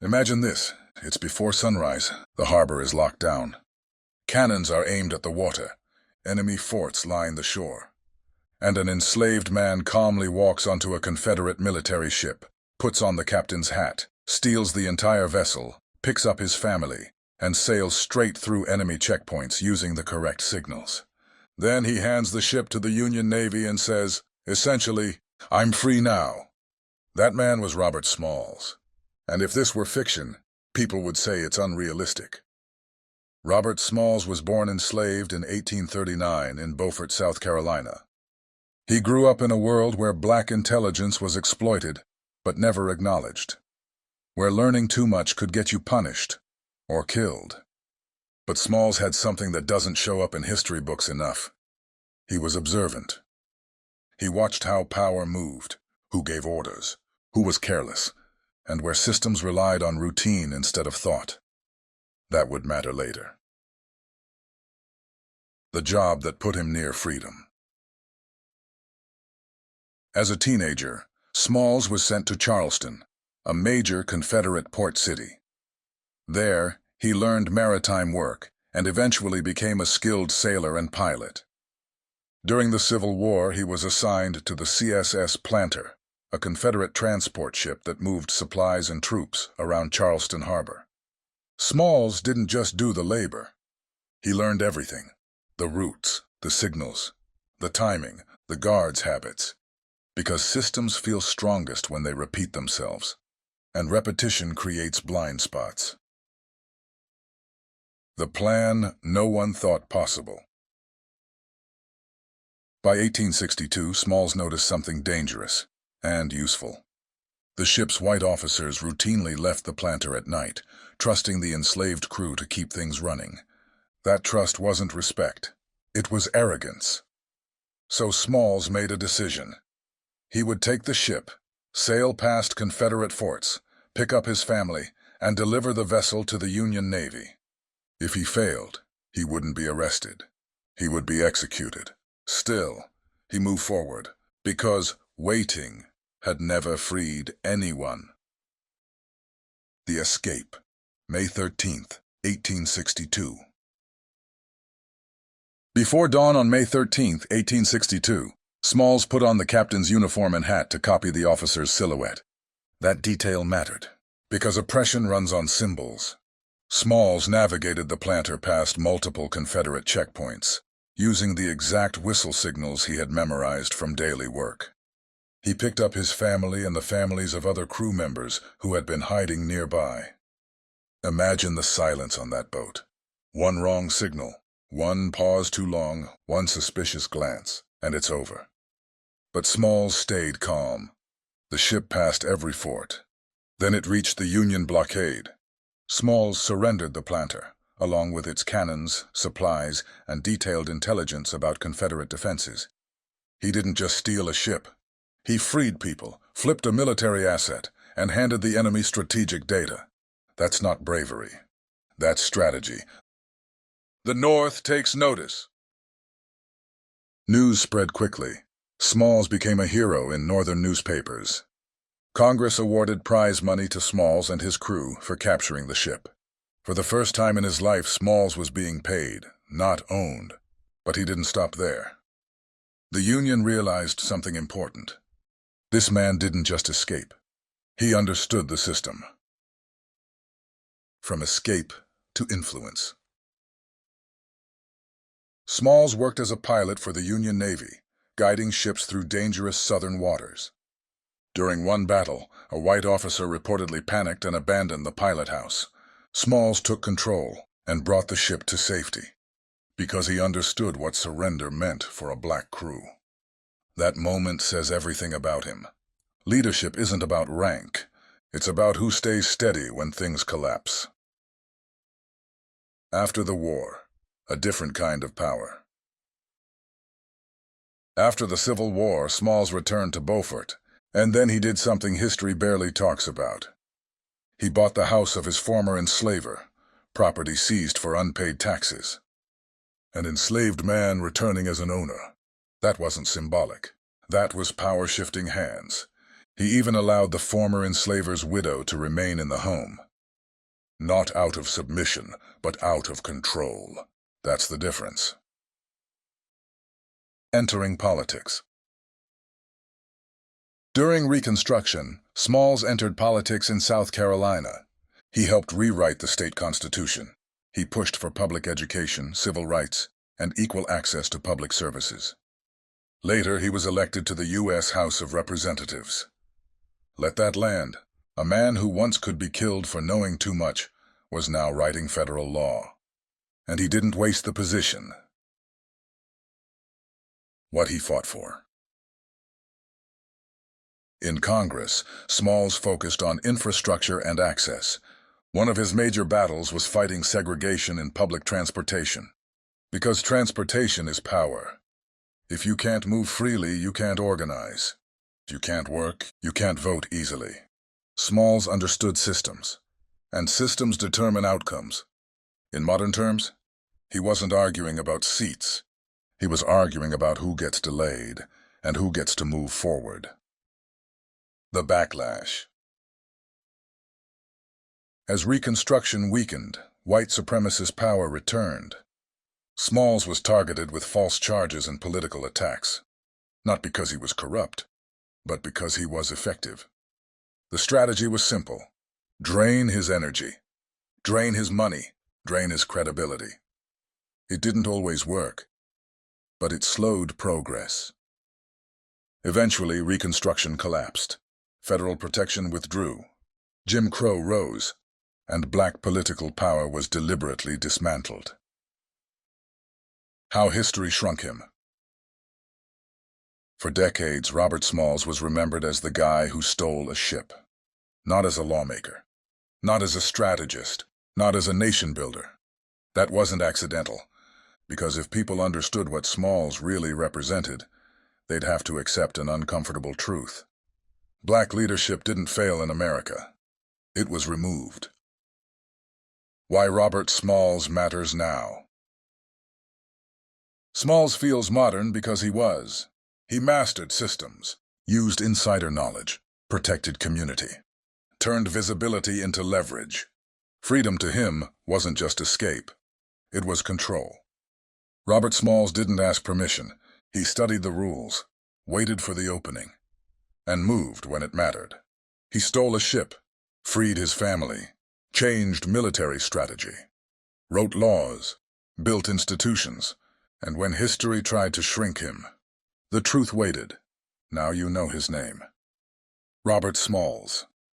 Imagine this. It's before sunrise. The harbor is locked down. Cannons are aimed at the water. Enemy forts line the shore. And an enslaved man calmly walks onto a Confederate military ship, puts on the captain's hat, steals the entire vessel, picks up his family, and sails straight through enemy checkpoints using the correct signals. Then he hands the ship to the Union Navy and says, essentially, "I'm free now." That man was Robert Smalls. And if this were fiction, people would say it's unrealistic. Robert Smalls was born enslaved in 1839 in Beaufort, South Carolina. He grew up in a world where black intelligence was exploited, but never acknowledged, where learning too much could get you punished or killed. But Smalls had something that doesn't show up in history books enough. He was observant. He watched how power moved, who gave orders, who was careless, and where systems relied on routine instead of thought. That would matter later. The job that put him near freedom. As a teenager, Smalls was sent to Charleston, a major Confederate port city. There, he learned maritime work and eventually became a skilled sailor and pilot. During the Civil War, he was assigned to the CSS Planter, a Confederate transport ship that moved supplies and troops around Charleston Harbor. Smalls didn't just do the labor. He learned everything: the routes, the signals, the timing, the guards' habits. Because systems feel strongest when they repeat themselves, and repetition creates blind spots. The plan no one thought possible. By 1862, Smalls noticed something dangerous and useful. The ship's white officers routinely left the planter at night, trusting the enslaved crew to keep things running. That trust wasn't respect. It was arrogance. So Smalls made a decision. He would take the ship, sail past Confederate forts, pick up his family, and deliver the vessel to the Union Navy. If he failed, he wouldn't be arrested. He would be executed. Still, he moved forward, because waiting had never freed anyone. The Escape, May 13th, 1862. Before dawn on May 13th, 1862, Smalls put on the captain's uniform and hat to copy the officer's silhouette. That detail mattered, because oppression runs on symbols. Smalls navigated the planter past multiple Confederate checkpoints, using the exact whistle signals he had memorized from daily work. He picked up his family and the families of other crew members who had been hiding nearby. Imagine the silence on that boat. One wrong signal, one pause too long, one suspicious glance, and it's over. But Smalls stayed calm. The ship passed every fort. Then it reached the Union blockade. Smalls surrendered the planter, along with its cannons, supplies, and detailed intelligence about Confederate defenses. He didn't just steal a ship. He freed people, flipped a military asset, and handed the enemy strategic data. That's not bravery. That's strategy. The North takes notice. News spread quickly. Smalls became a hero in northern newspapers. Congress awarded prize money to Smalls and his crew for capturing the ship. For the first time in his life, Smalls was being paid, not owned. But he didn't stop there. The Union realized something important. This man didn't just escape. He understood the system. From escape to influence. Smalls worked as a pilot for the Union Navy, guiding ships through dangerous southern waters. During one battle, a white officer reportedly panicked and abandoned the pilot house. Smalls took control and brought the ship to safety, because he understood what surrender meant for a black crew. That moment says everything about him. Leadership isn't about rank. It's about who stays steady when things collapse. After the war, a different kind of power. After the Civil War, Smalls returned to Beaufort, and then he did something history barely talks about. He bought the house of his former enslaver, property seized for unpaid taxes. An enslaved man returning as an owner. That wasn't symbolic. That was power shifting hands. He even allowed the former enslaver's widow to remain in the home. Not out of submission, but out of control. That's the difference. Entering politics. During Reconstruction, Smalls entered politics in South Carolina. He helped rewrite the state constitution. He pushed for public education, civil rights, and equal access to public services. Later, he was elected to the U.S. House of Representatives. Let that land. A man who once could be killed for knowing too much was now writing federal law. And he didn't waste the position. What he fought for. In Congress, Smalls focused on infrastructure and access. One of his major battles was fighting segregation in public transportation. Because transportation is power. If you can't move freely, you can't organize. If you can't work, you can't vote easily. Smalls understood systems, and systems determine outcomes. In modern terms, he wasn't arguing about seats. He was arguing about who gets delayed and who gets to move forward. The backlash. As Reconstruction weakened, white supremacist power returned. Smalls was targeted with false charges and political attacks, not because he was corrupt, but because he was effective. The strategy was simple: drain his energy, drain his money, drain his credibility. It didn't always work, but it slowed progress. Eventually, Reconstruction collapsed. Federal protection withdrew. Jim Crow rose, and black political power was deliberately dismantled. How history shrunk him. For decades, Robert Smalls was remembered as the guy who stole a ship. Not as a lawmaker, not as a strategist, not as a nation builder. That wasn't accidental, because if people understood what Smalls really represented, they'd have to accept an uncomfortable truth. Black leadership didn't fail in America. It was removed. Why Robert Smalls matters now. Smalls feels modern because he was. He mastered systems, used insider knowledge, protected community, turned visibility into leverage. Freedom to him wasn't just escape. It was control. Robert Smalls didn't ask permission. He studied the rules, waited for the opening, and moved when it mattered. He stole a ship, freed his family, changed military strategy, wrote laws, built institutions, and when history tried to shrink him, the truth waited. Now you know his name. Robert Smalls.